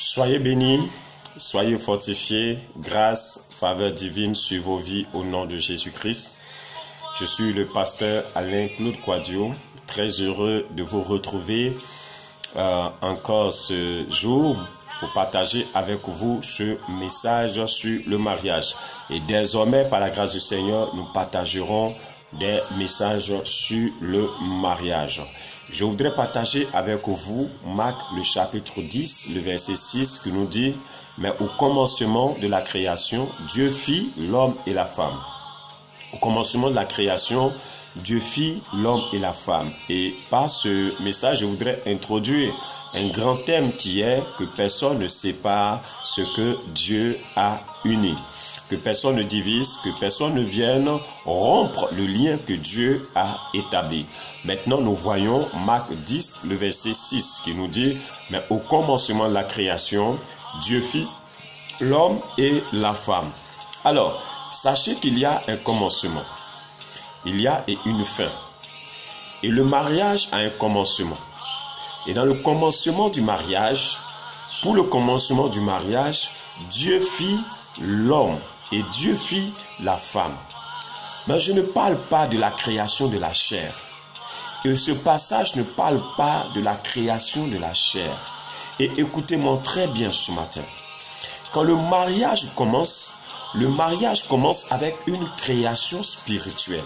Soyez bénis, soyez fortifiés, grâce, faveur divine sur vos vies au nom de Jésus-Christ. Je suis le pasteur Alain-Claude Quadio, très heureux de vous retrouver encore ce jour pour partager avec vous ce message sur le mariage. Et désormais, par la grâce du Seigneur, nous partagerons des messages sur le mariage. Je voudrais partager avec vous Marc le chapitre 10, le verset 6 qui nous dit « Mais au commencement de la création, Dieu fit l'homme et la femme. » Au commencement de la création, Dieu fit l'homme et la femme. Et par ce message, je voudrais introduire un grand thème qui est que personne ne sépare ce que Dieu a uni. Que personne ne divise, que personne ne vienne rompre le lien que Dieu a établi. Maintenant, nous voyons Marc 10, le verset 6 qui nous dit « Mais au commencement de la création, Dieu fit l'homme et la femme. » Alors, sachez qu'il y a un commencement. Il y a une fin. Et le mariage a un commencement. Et dans le commencement du mariage, pour le commencement du mariage, Dieu fit l'homme et Dieu fit la femme. Mais je ne parle pas de la création de la chair. Et ce passage ne parle pas de la création de la chair. Et écoutez-moi très bien ce matin. Quand le mariage commence avec une création spirituelle.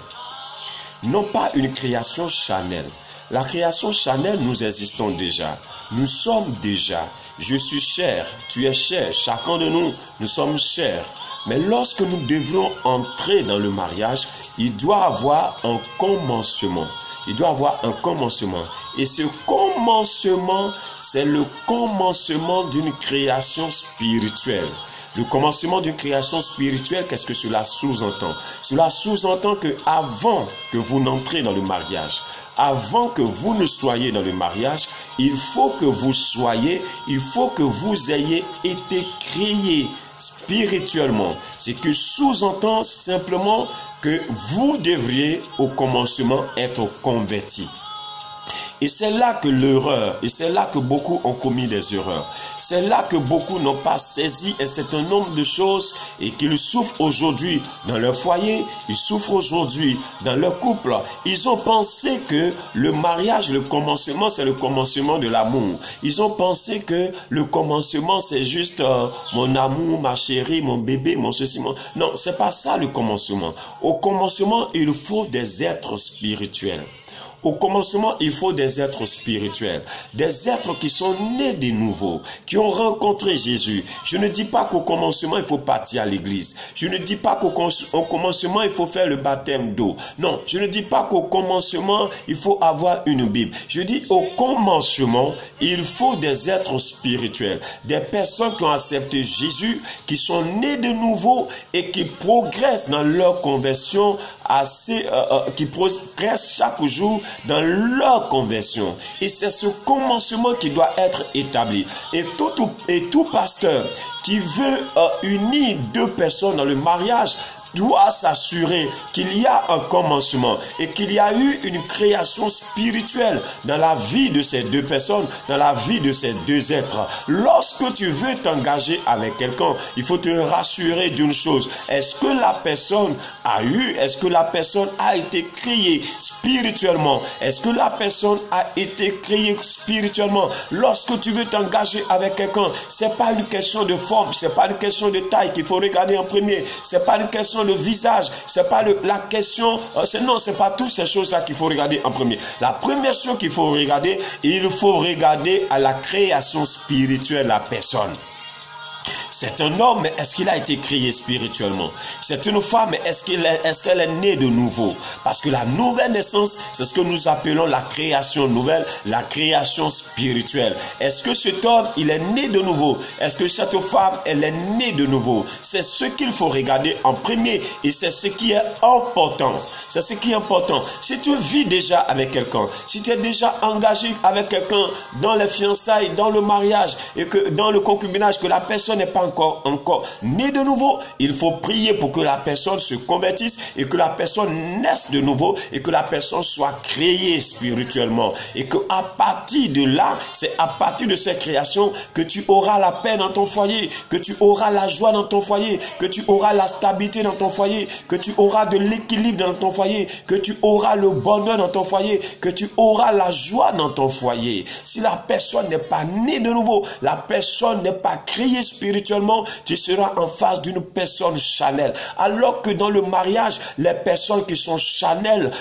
Non pas une création charnelle. La création charnelle, nous existons déjà. Nous sommes déjà. Je suis cher, tu es cher. Chacun de nous, nous sommes chers. Mais lorsque nous devons entrer dans le mariage, il doit avoir un commencement. Il doit avoir un commencement. Et ce commencement, c'est le commencement d'une création spirituelle. Le commencement d'une création spirituelle, qu'est-ce que cela sous-entend? Cela sous-entend que avant que vous n'entrez dans le mariage, avant que vous ne soyez dans le mariage, il faut que vous ayez été créé spirituellement. C'est que sous-entend simplement que vous devriez au commencement être convertis. Et c'est là que l'erreur, et c'est là que beaucoup ont commis des erreurs. C'est là que beaucoup n'ont pas saisi un certain nombre de choses et qu'ils souffrent aujourd'hui dans leur foyer, ils souffrent aujourd'hui dans leur couple. Ils ont pensé que le mariage, le commencement, c'est le commencement de l'amour. Ils ont pensé que le commencement, c'est juste mon amour, ma chérie, mon bébé, mon ceci, mon... Non, c'est pas ça le commencement. Au commencement, il faut des êtres spirituels. Au commencement, il faut des êtres spirituels, des êtres qui sont nés de nouveau, qui ont rencontré Jésus. Je ne dis pas qu'au commencement, il faut partir à l'église. Je ne dis pas qu'au commencement, il faut faire le baptême d'eau. Non, je ne dis pas qu'au commencement, il faut avoir une Bible. Je dis au commencement, il faut des êtres spirituels, des personnes qui ont accepté Jésus, qui sont nés de nouveau et qui progressent dans leur conversion, qui progressent chaque jour dans leur conversion. Et c'est ce commencement qui doit être établi. Et tout pasteur qui veut unir deux personnes dans le mariage doit s'assurer qu'il y a un commencement et qu'il y a eu une création spirituelle dans la vie de ces deux personnes, dans la vie de ces deux êtres. Lorsque tu veux t'engager avec quelqu'un, il faut te rassurer d'une chose. Est-ce que la personne est-ce que la personne a été créée spirituellement? Est-ce que la personne a été créée spirituellement? Lorsque tu veux t'engager avec quelqu'un, c'est pas une question de forme, c'est pas une question de taille qu'il faut regarder en premier, c'est pas une question de visage, c'est pas la question, non, c'est pas toutes ces choses-là qu'il faut regarder en premier. La première chose qu'il faut regarder, il faut regarder à la création spirituelle de la personne. C'est un homme, mais est-ce qu'il a été créé spirituellement? C'est une femme, mais est-ce qu'elle est née de nouveau? Parce que la nouvelle naissance, c'est ce que nous appelons la création nouvelle, la création spirituelle. Est-ce que cet homme, il est né de nouveau? Est-ce que cette femme, elle est née de nouveau? C'est ce qu'il faut regarder en premier et c'est ce qui est important. C'est ce qui est important. Si tu vis déjà avec quelqu'un, si tu es déjà engagé avec quelqu'un dans les fiançailles, dans le mariage et que dans le concubinage, que la personne n'est pas encore né de nouveau, il faut prier pour que la personne se convertisse et que la personne naisse de nouveau et que la personne soit créée spirituellement. Et que à partir de là, c'est à partir de cette création que tu auras la paix dans ton foyer, que tu auras la joie dans ton foyer, que tu auras la stabilité dans ton foyer, que tu auras de l'équilibre dans ton foyer, que tu auras le bonheur dans ton foyer, que tu auras la joie dans ton foyer. Si la personne n'est pas née de nouveau, la personne n'est pas créée spirituellement, tu seras en face d'une personne charnelle. Alors que dans le mariage, les personnes qui sont charnelles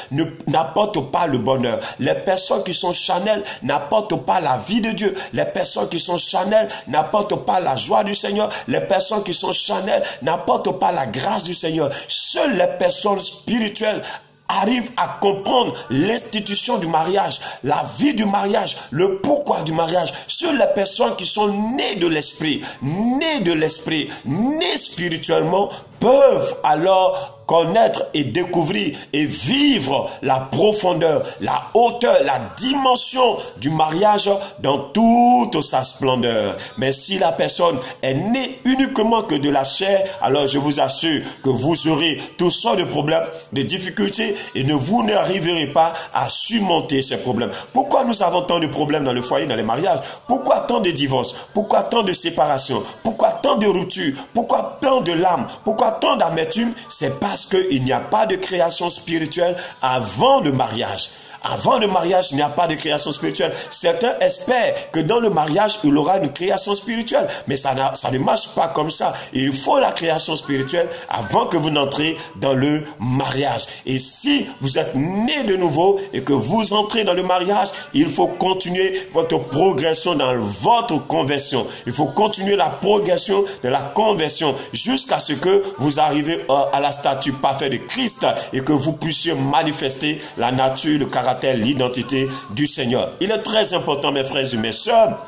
n'apportent pas le bonheur. Les personnes qui sont charnelles n'apportent pas la vie de Dieu. Les personnes qui sont charnelles n'apportent pas la joie du Seigneur. Les personnes qui sont charnelles n'apportent pas la grâce du Seigneur. Seules les personnes spirituelles arrivent à comprendre l'institution du mariage, la vie du mariage, le pourquoi du mariage. Seules les personnes qui sont nées de l'esprit, nées spirituellement, peuvent alors connaître et découvrir et vivre la profondeur, la hauteur, la dimension du mariage dans toute sa splendeur. Mais si la personne est née uniquement que de la chair, alors je vous assure que vous aurez toutes sortes de problèmes, de difficultés et vous n'arriverez pas à surmonter ces problèmes. Pourquoi nous avons tant de problèmes dans le foyer, dans les mariages? Pourquoi tant de divorces? Pourquoi tant de séparations? Pourquoi tant de ruptures? Pourquoi tant de larmes? Pourquoi tant d'amertume? C'est parce qu'il n'y a pas de création spirituelle avant le mariage. Avant le mariage, il n'y a pas de création spirituelle. Certains espèrent que dans le mariage, il y aura une création spirituelle. Mais ça ne marche pas comme ça. Il faut la création spirituelle avant que vous n'entrez dans le mariage. Et si vous êtes né de nouveau et que vous entrez dans le mariage, il faut continuer votre progression dans votre conversion. Il faut continuer la progression de la conversion jusqu'à ce que vous arrivez à la statue parfaite de Christ et que vous puissiez manifester la nature, le caractère, l'identité du Seigneur. Il est très important, mes frères et mes sœurs,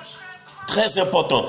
très important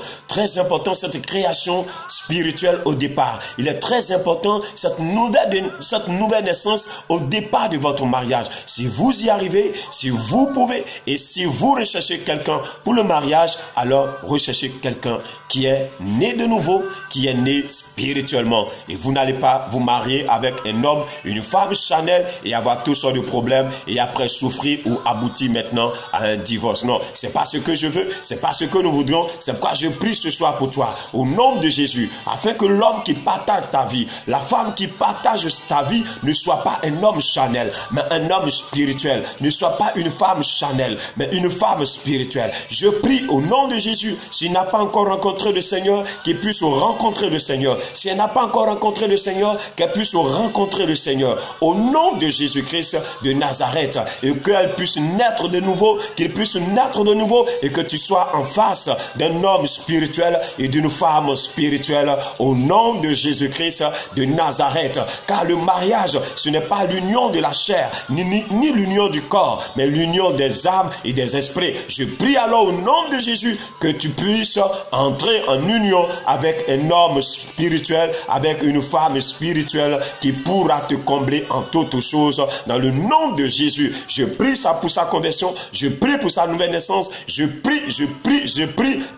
cette création spirituelle au départ. Il est très important cette nouvelle naissance au départ de votre mariage. Si vous y arrivez, si vous pouvez et si vous recherchez quelqu'un pour le mariage, alors recherchez quelqu'un qui est né de nouveau, qui est né spirituellement. Et vous n'allez pas vous marier avec un homme, une femme charnelle et avoir toutes sortes de problèmes et après souffrir ou aboutir maintenant à un divorce. Non, c'est pas ce que je veux, c'est pas ce que nous voudrions. C'est pourquoi je prie ce soir pour toi, au nom de Jésus, afin que l'homme qui partage ta vie, la femme qui partage ta vie, ne soit pas un homme charnel, mais un homme spirituel. Ne soit pas une femme charnelle, mais une femme spirituelle. Je prie au nom de Jésus, s'il n'a pas encore rencontré le Seigneur, qu'il puisse rencontrer le Seigneur. Si elle n'a pas encore rencontré le Seigneur, qu'elle puisse rencontrer le Seigneur. Au nom de Jésus-Christ de Nazareth, et qu'elle puisse naître de nouveau, qu'il puisse naître de nouveau, et que tu sois en face d'un homme spirituel et d'une femme spirituelle au nom de Jésus-Christ de Nazareth. Car le mariage, ce n'est pas l'union de la chair, ni l'union du corps, mais l'union des âmes et des esprits. Je prie alors au nom de Jésus que tu puisses entrer en union avec un homme spirituel, avec une femme spirituelle qui pourra te combler en toutes choses. Dans le nom de Jésus, je prie ça pour sa conversion, je prie pour sa nouvelle naissance, je prie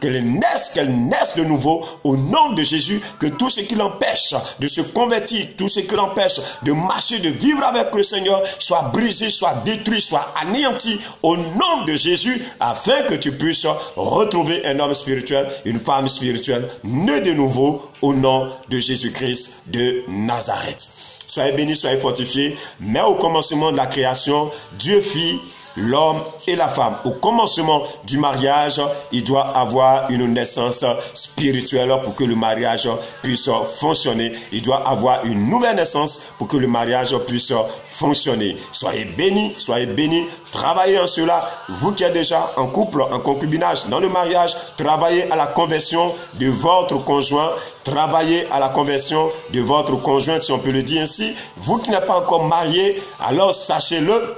qu'elle naisse de nouveau au nom de Jésus, que tout ce qui l'empêche de se convertir, tout ce qui l'empêche de marcher, de vivre avec le Seigneur, soit brisé, soit détruit, soit anéanti au nom de Jésus, afin que tu puisses retrouver un homme spirituel, une femme spirituelle, née de nouveau au nom de Jésus-Christ de Nazareth. Soyez bénis, soyez fortifiés, mais au commencement de la création, Dieu fit l'homme et la femme. Au commencement du mariage, il doit avoir une naissance spirituelle pour que le mariage puisse fonctionner. Il doit avoir une nouvelle naissance pour que le mariage puisse fonctionner. Soyez bénis, travaillez en cela. Vous qui êtes déjà en couple, en concubinage, dans le mariage, travaillez à la conversion de votre conjoint. Travaillez à la conversion de votre conjointe, si on peut le dire ainsi. Vous qui n'êtes pas encore marié, alors sachez-le,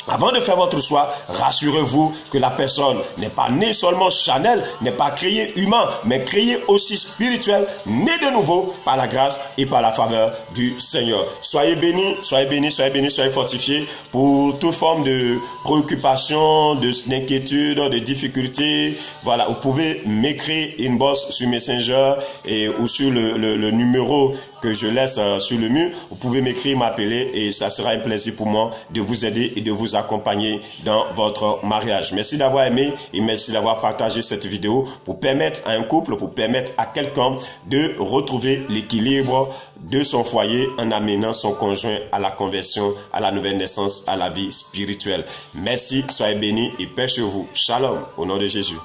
Avant de faire votre choix, rassurez-vous que la personne n'est pas née seulement charnelle, n'est pas créée humain, mais créée aussi spirituelle, née de nouveau par la grâce et par la faveur du Seigneur. Soyez bénis, soyez bénis, soyez bénis, soyez fortifiés pour toute forme de préoccupation, d'inquiétude, de difficulté. Voilà, vous pouvez m'écrire inbox sur Messenger ou sur le numéro que je laisse sur le mur. Vous pouvez m'écrire, m'appeler et ça sera un plaisir pour moi de vous aider et de vous accompagner dans votre mariage. Merci d'avoir aimé et merci d'avoir partagé cette vidéo pour permettre à un couple, pour permettre à quelqu'un de retrouver l'équilibre de son foyer en amenant son conjoint à la conversion, à la nouvelle naissance, à la vie spirituelle. Merci, soyez bénis et paix chez vous. Shalom, au nom de Jésus.